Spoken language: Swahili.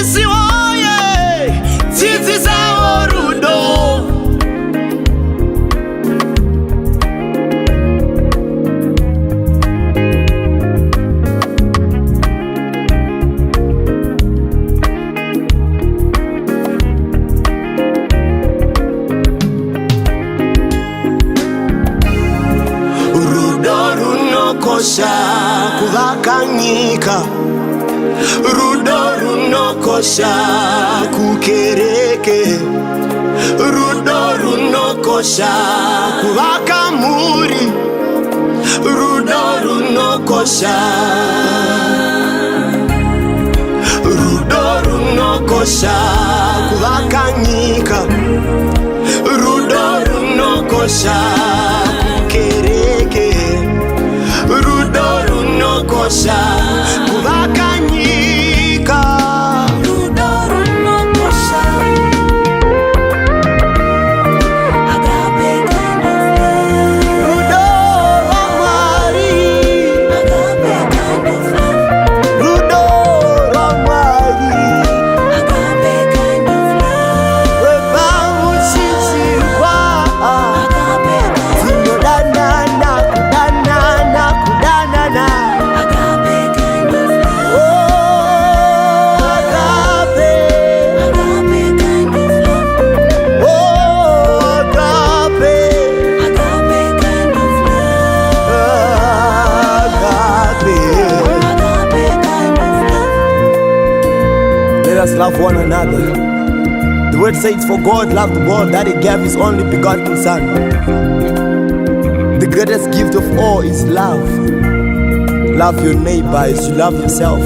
sisi woye, sisi sawa rudo. Rudo runokosha kuvakanyika, rudo runokosha kukereke, rudo runokosha kuvakamuri, rudo runokosha, rudo runokosha kuvakanyika, rudo runokosha kukereke, rudo runokosha kuvakanyika, rudo runokosha. Agape kind of love. Rudo romari. Agape kind of love. Rudo romari. Agape kind of love. Weba musisi wa. Agape kind of love. Kudanana. Agape kind of love. Oh, agape. Agape kind of love. Oh, agape. Agape kind of love. Agape. Agape kind of love. Let us love one another. The word says, for God loved the world that He gave His only begotten Son. The greatest gift of all is love. Love your neighbor as you love yourself.